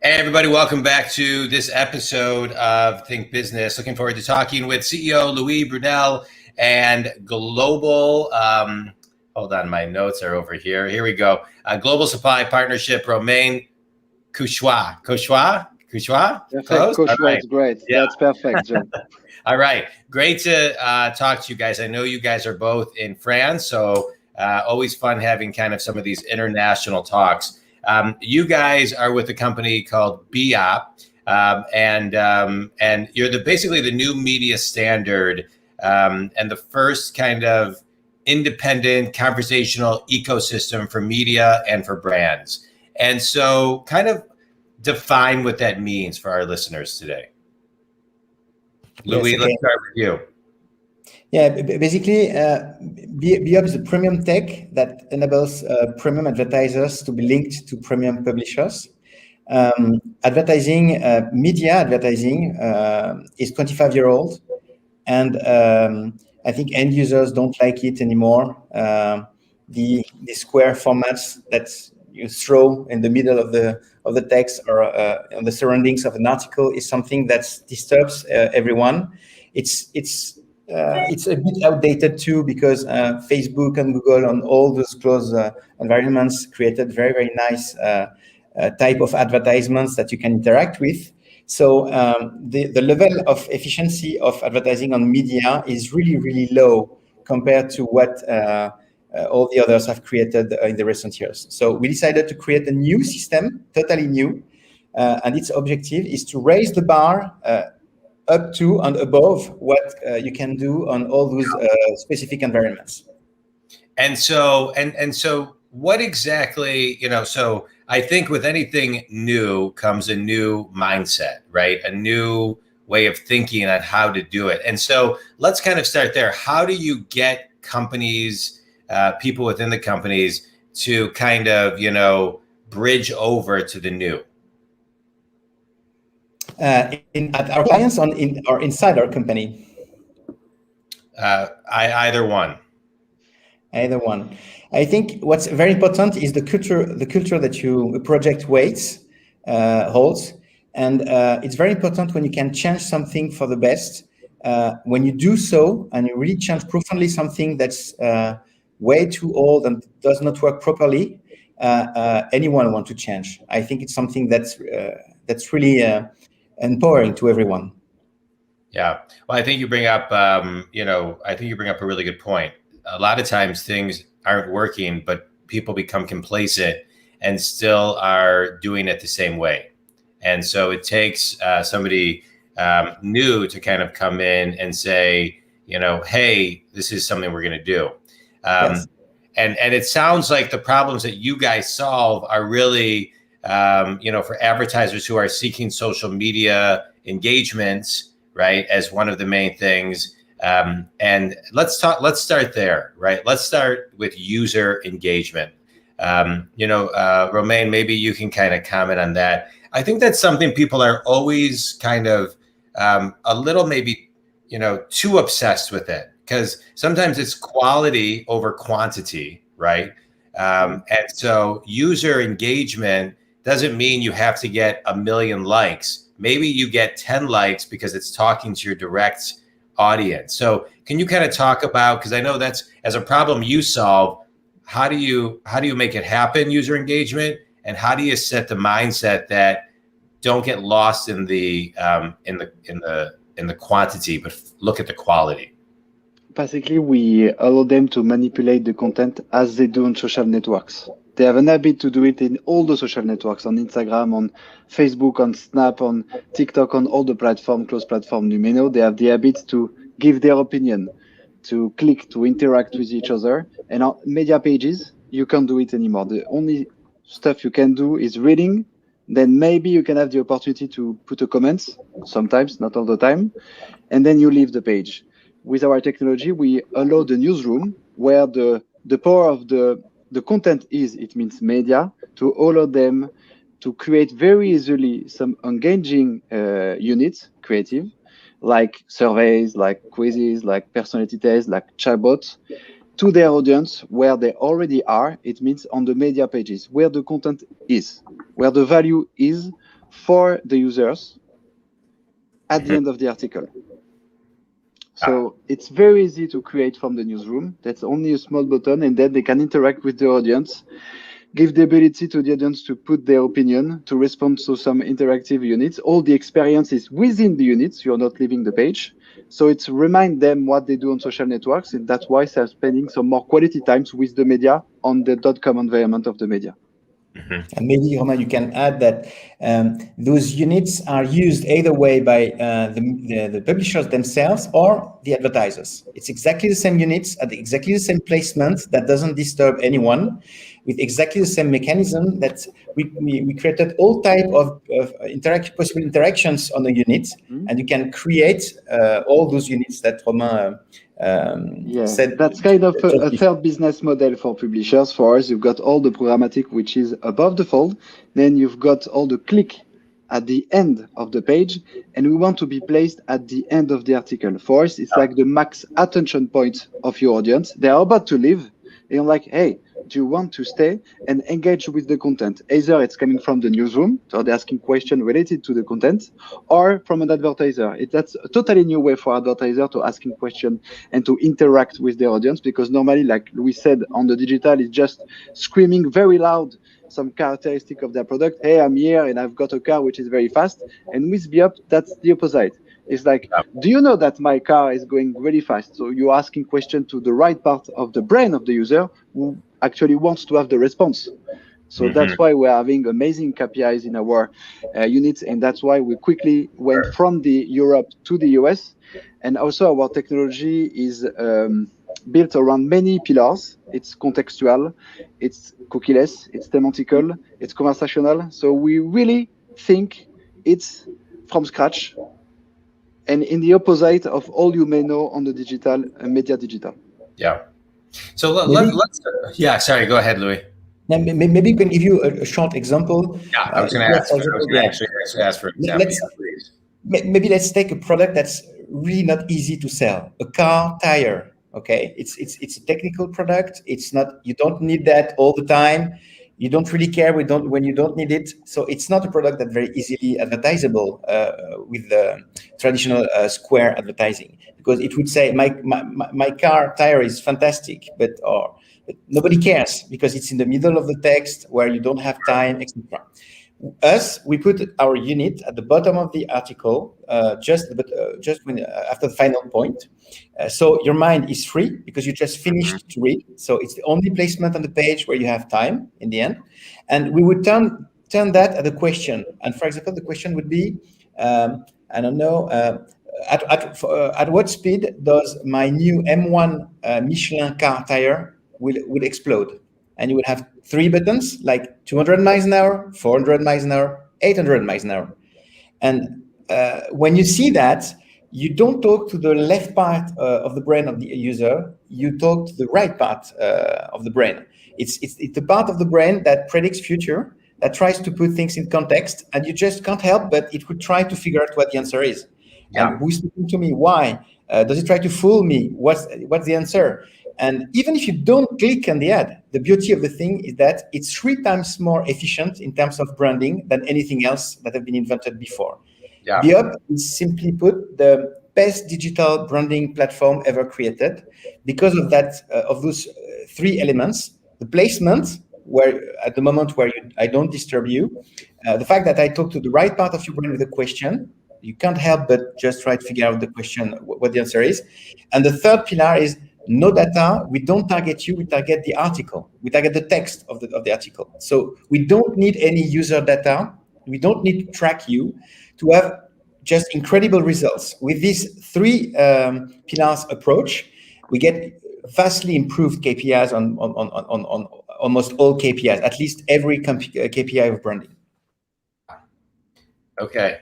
Hey, everybody, welcome back to this episode of Think Business. Looking forward to talking with CEO Louis Prunel and global, hold on, my notes are over here. Here we go. Global Supply Partnership, Romain Couchois. Couchois? Perfect. Close? Couchois, All right. it's great. Yeah. That's perfect, Joe. All right. Great to talk to you guys. I know you guys are both in France, so always fun having kind of some of these international talks. You guys are with a company called BeOP, and you're basically the new media standard and the first kind of independent conversational ecosystem for media and for brands. And so kind of define what that means for our listeners today. Louis, Yes, okay. let's start with you. Yeah, basically, BeOP is a premium tech that enables premium advertisers to be linked to premium publishers. Media advertising is 25-year-old, and I think end users don't like it anymore. The square formats that you throw in the middle of the text or on the surroundings of an article is something that disturbs everyone. It's a bit outdated too, because Facebook and Google and all those closed environments created very, very nice type of advertisements that you can interact with. So the level of efficiency of advertising on media is really, really low compared to what all the others have created in the recent years. So we decided to create a new system, totally new, and its objective is to raise the bar up to and above what you can do on all those specific environments. And so what exactly, so I think with anything new comes a new mindset, right? A new way of thinking on how to do it. And so let's kind of start there. How do you get companies, people within the companies to kind of, bridge over to the new? At our clients or inside our company? Either one. Either one. I think what's very important is the culture that a project holds. And it's very important when you can change something for the best. When you do so and you really change profoundly something that's way too old and does not work properly, anyone want to change. I think it's something that's really empowering to everyone. Yeah. Well, I think you bring up, a really good point. A lot of times things aren't working, but people become complacent and still are doing it the same way. And so it takes somebody new to kind of come in and say, hey, this is something we're going to do. Yes. And it sounds like the problems that you guys solve are really, for advertisers who are seeking social media engagements, right, as one of the main things. And let's start there, right? Let's start with user engagement. Romain, maybe you can kind of comment on that. I think that's something people are always kind of a little maybe, too obsessed with it, because sometimes it's quality over quantity, right? And so user engagement doesn't mean you have to get 1 million likes. Maybe you get 10 likes because it's talking to your direct audience. So can you kind of talk about, because I know that's as a problem you solve, how do you make it happen, user engagement, and how do you set the mindset that don't get lost in the quantity, but look at the quality? Basically, we allow them to manipulate the content as they do on social networks. They have an habit to do it in all the social networks, on Instagram, on Facebook, on Snap, on TikTok, on all the closed platform. They have the habit to give their opinion, to click, to interact with each other. And on media pages, you can't do it anymore. The only stuff you can do is reading. Then maybe you can have the opportunity to put a comment, sometimes, not all the time. And then you leave the page. With our technology, we allow the newsroom, where the power of the content is, it means media, to allow them to create very easily some engaging units, creative, like surveys, like quizzes, like personality tests, like chatbots, to their audience where they already are. It means on the media pages, where the content is, where the value is for the users at the end of the article. So it's very easy to create from the newsroom. That's only a small button, and then they can interact with the audience, give the ability to the audience to put their opinion, to respond to some interactive units. All the experience is within the units. You're not leaving the page. So it's remind them what they do on social networks, and that's why they're spending some more quality times with the media on the .com environment of the media. And maybe, Romain, you can add that those units are used either way by the publishers themselves or the advertisers. It's exactly the same units at exactly the same placement that doesn't disturb anyone, with exactly the same mechanism that we created all type of possible interactions on the unit, and you can create all those units that Romain said. That's kind of a third business model for publishers. For us, you've got all the programmatic, which is above the fold. Then you've got all the click at the end of the page, and we want to be placed at the end of the article. For us, it's like the max attention point of your audience. They are about to leave, and you're like, hey, do you want to stay and engage with the content? Either it's coming from the newsroom, so they're asking questions related to the content, or from an advertiser. That's a totally new way for advertiser to asking questions and to interact with the audience, because normally, like we said, on the digital, it's just screaming very loud some characteristic of their product. Hey, I'm here and I've got a car which is very fast. And with BeOP, that's the opposite. It's like, do you know that my car is going really fast? So you're asking question to the right part of the brain of the user who actually wants to have the response. So that's why we're having amazing KPIs in our units. And that's why we quickly went from the Europe to the US. And also our technology is built around many pillars. It's contextual, it's cookieless, it's semantical, it's conversational. So we really think it's from scratch and in the opposite of all you may know on the digital media digital. Yeah. So let's sorry, go ahead, Louis. Now, maybe you can give you a short example. Yeah, I was going to actually ask for an example. Please. Maybe let's take a product that's really not easy to sell, a car tire. Okay, it's a technical product. It's not, you don't need that all the time. You don't really care when you don't need it. So it's not a product that's very easily advertisable with the traditional square advertising, because it would say my car tire is fantastic, but nobody cares because it's in the middle of the text where you don't have time, etc. We put our unit at the bottom of the article, just when after the final point. So your mind is free because you just finished to read. So it's the only placement on the page where you have time in the end. And we would turn that at a question. And for example, the question would be, I don't know, at what speed does my new M1 Michelin car tire would explode? And you would have 3 buttons, like 200 miles an hour, 400 miles an hour, 800 miles an hour. And when you see that, you don't talk to the left part of the brain of the user, you talk to the right part of the brain. It's the part of the brain that predicts future, that tries to put things in context, and you just can't help but it would try to figure out what the answer is. Yeah. And who's speaking to me? Why? Does it try to fool me? What's the answer? And even if you don't click on the ad, the beauty of the thing is that it's 3 times more efficient in terms of branding than anything else that have been invented before. Yeah. BeOP is, simply put, the best digital branding platform ever created because of that, of those 3 elements: the placement, where at the moment where I don't disturb you, the fact that I talk to the right part of your brain with a question. You can't help but just try to figure out the question, what the answer is. And the third pillar is no data. We don't target you, we target the article. We target the text of the article. So we don't need any user data. We don't need to track you to have just incredible results. With these 3 pillars approach, we get vastly improved KPIs on almost all KPIs, at least every KPI of branding. Okay.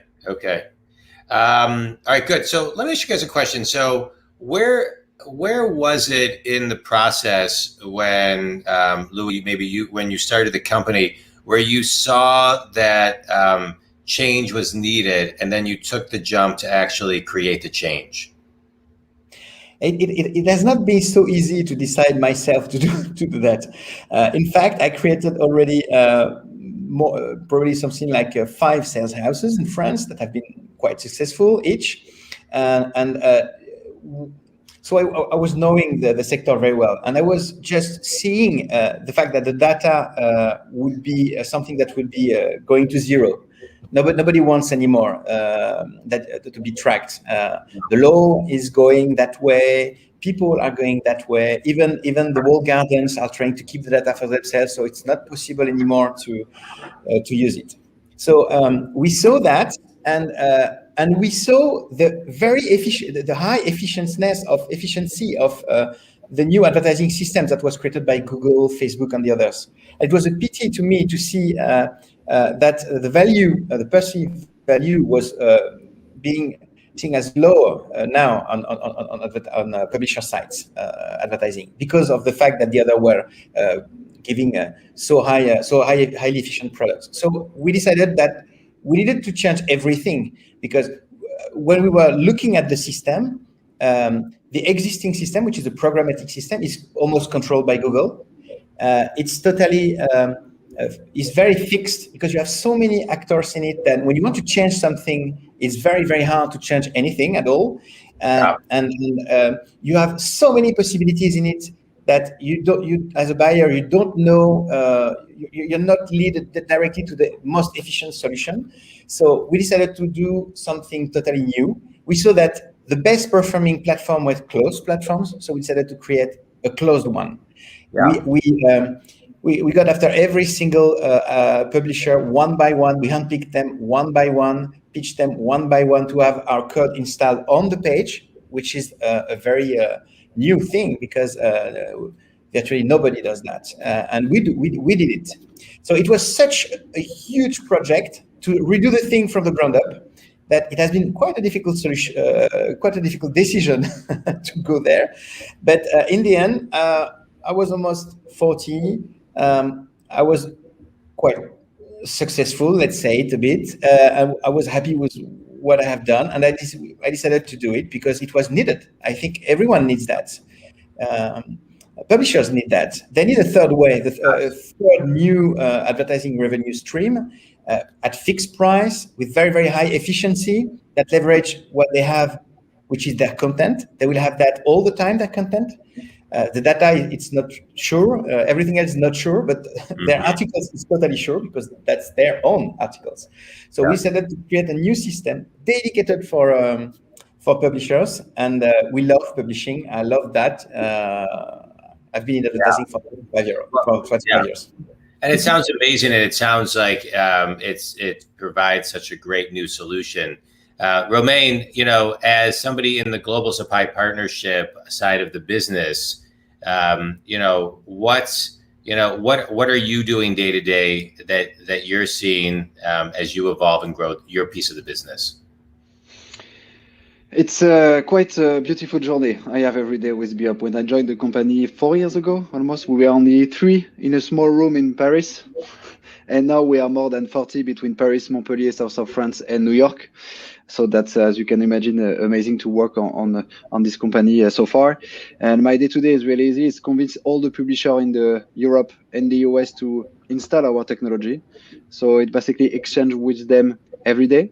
All right, good. So let me ask you guys a question. So where was it in the process when, Louis, when you started the company, where you saw that change was needed and then you took the jump to actually create the change? It has not been so easy to decide myself to do that. In fact, I created already probably something like 5 sales houses in France that have been quite successful each, and so I was knowing the sector very well, and I was just seeing the fact that the data would be something that would be going to zero. Nobody wants anymore that to be tracked. The law is going that way. People are going that way. Even the walled gardens are trying to keep the data for themselves, so it's not possible anymore to use it. So we saw that, and we saw the very efficient, the high efficiency of the new advertising systems that was created by Google, Facebook, and the others. It was a pity to me to see that the value, the perceived value, was being seen as lower now on publisher sites advertising, because of the fact that the other were giving highly efficient products. So we decided that we needed to change everything, because when we were looking at the system, the existing system, which is a programmatic system, is almost controlled by Google. It's totally is very fixed, because you have so many actors in it that when you want to change something, it's very, very hard to change anything at all. And you have so many possibilities in it that you as a buyer, you don't know, you're not leaded directly to the most efficient solution. So we decided to do something totally new. We saw that the best performing platform was closed platforms, so we decided to create a closed one. Yeah. We got after every single publisher one by one. We handpicked them one by one, pitched them one by one to have our code installed on the page, which is a very new thing, because virtually nobody does that, and we did it. So it was such a huge project to redo the thing from the ground up that it has been quite a difficult solution, quite a difficult decision to go there. But in the end, I was almost 40. I was quite successful, let's say it a bit. I was happy with what I have done, and I decided to do it because it was needed. I think everyone needs that. Publishers need that. They need a third way, the third new advertising revenue stream at fixed price with very, very high efficiency that leverage what they have, which is their content. They will have that all the time, their content. The data, it's not sure. Everything else is not sure, but their articles is totally sure, because that's their own articles. So we decided to create a new system dedicated for publishers, and we love publishing. I love that. I've been in advertising for 25 years. And it sounds amazing, and it sounds like it provides such a great new solution. Romain, as somebody in the global supply partnership side of the business, what are you doing day to day that you're seeing as you evolve and grow your piece of the business? It's quite a beautiful journey I have every day with BeOP. When I joined the company 4 years ago, almost, we were only 3 in a small room in Paris. And now we are more than 40 between Paris, Montpellier, south of France, and New York. So that's, as you can imagine, amazing to work on this company so far. And my day-to-day is really easy. It's convince all the publishers in the Europe and the US to install our technology. So it basically exchange with them every day.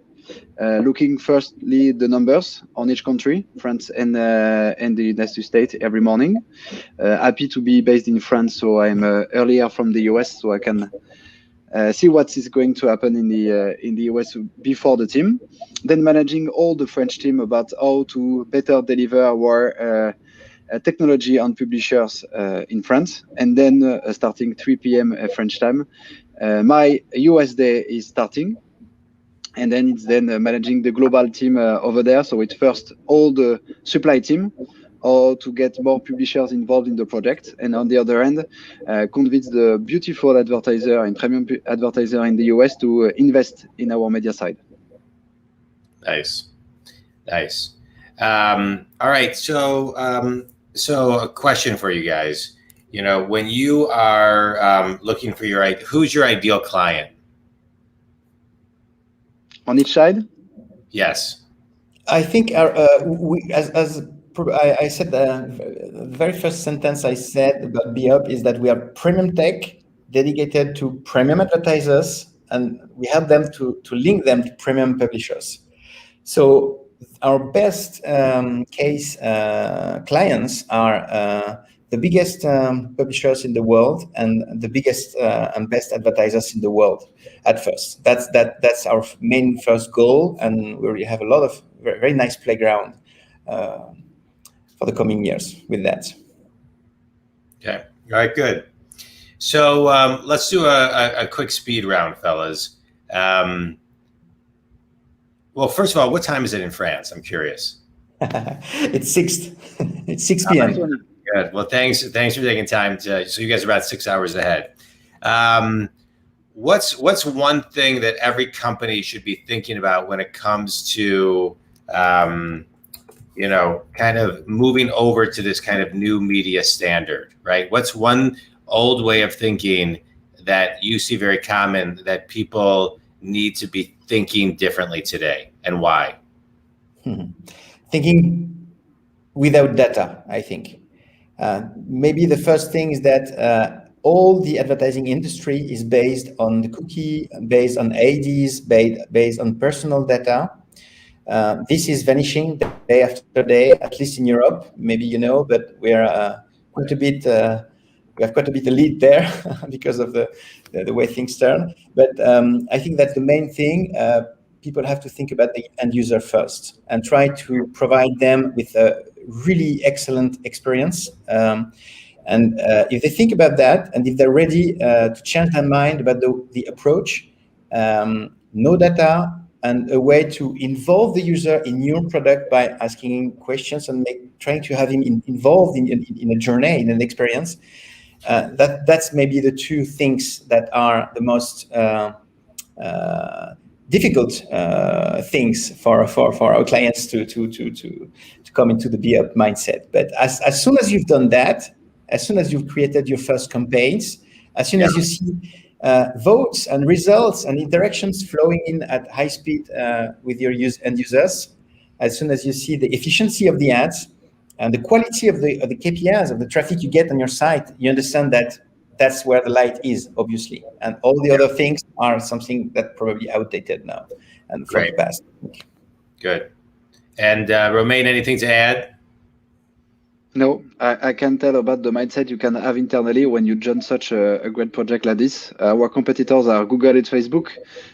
Looking firstly the numbers on each country, France and the United States every morning. Happy to be based in France, so I'm earlier from the US, so I can see what is going to happen in the US before the team. Then managing all the French team about how to better deliver our technology on publishers in France. And then starting 3 p.m. French time, my US day is starting. And then it's managing the global team over there. So it's first all the supply team, or to get more publishers involved in the project. And on the other end, convince the beautiful advertiser and premium advertiser in the US to invest in our media side. Nice. All right. So a question for you guys. When you are looking for who's your ideal client? On each side? Yes. I think I said the very first sentence I said about BeOP is that we are premium tech dedicated to premium advertisers, and we help them to link them to premium publishers. So our best case clients are the biggest publishers in the world and the biggest and best advertisers in the world at first. That's our main first goal, and we already have a lot of very, very nice playground for the coming years with that. Okay. All right, good. So let's do a quick speed round, fellas. Well, first of all, what time is it in France? I'm curious. It's 6 p.m. Good. Well, thanks for taking time so you guys are about 6 hours ahead. What's one thing that every company should be thinking about when it comes to kind of moving over to this kind of new media standard, right? What's one old way of thinking that you see very common that people need to be thinking differently today, and why? Thinking without data, I think. Maybe the first thing is that all the advertising industry is based on the cookie, based on ADs, based on personal data. This is vanishing day after day, at least in Europe. Maybe you know, but we're quite a bit. We have quite a bit of lead there because of the way things turn. But I think that's the main thing. People have to think about the end user first and try to provide them with a really excellent experience. And if they think about that, and if they're ready to change their mind about the approach, no data, and a way to involve the user in your product by asking questions and trying to have him involved in a journey, in an experience. That's maybe the two things that are the most difficult things for our clients to come into the BeOP mindset. But as soon as you've done that, as soon as you've created your first campaigns, as soon as you see votes and results and interactions flowing in at high speed with your end users, as soon as you see the efficiency of the ads and the quality of the KPIs of the traffic you get on your site, you understand that that's where the light is, obviously. And all the other things are something that probably outdated now and from the past. Good. And Romain, anything to add? No, I can tell about the mindset you can have internally when you join such a great project like this. Our competitors are Google and Facebook.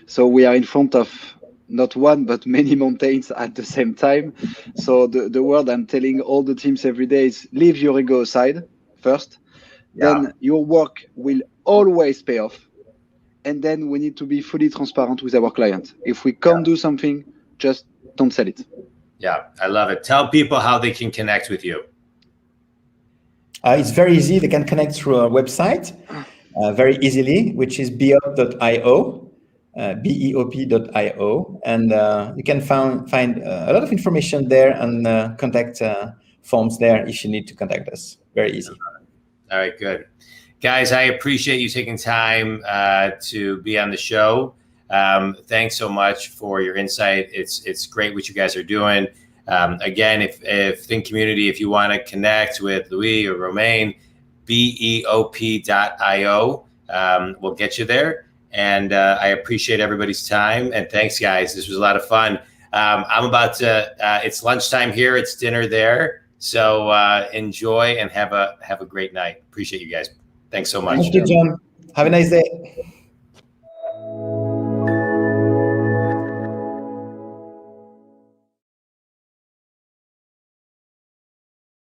So we are in front of not one, but many mountains at the same time. So the word I'm telling all the teams every day is leave your ego aside first. Then your work will always pay off. And then we need to be fully transparent with our client. If we can't do something, just don't sell it. Yeah, I love it. Tell people how they can connect with you. It's very easy. They can connect through our website very easily, which is beop.io, beop.io. And you can find a lot of information there and contact forms there if you need to contact us. Very easy. All right, good. Guys, I appreciate you taking time to be on the show. Thanks so much for your insight. It's great what you guys are doing. Again, if Think Community, if you want to connect with Louis or Romain, beop.io will get you there. And I appreciate everybody's time. And thanks, guys. This was a lot of fun. I'm about to, it's lunchtime here. It's dinner there. So enjoy and have a great night. Appreciate you guys. Thanks so much. Thank you, John. Have a nice day.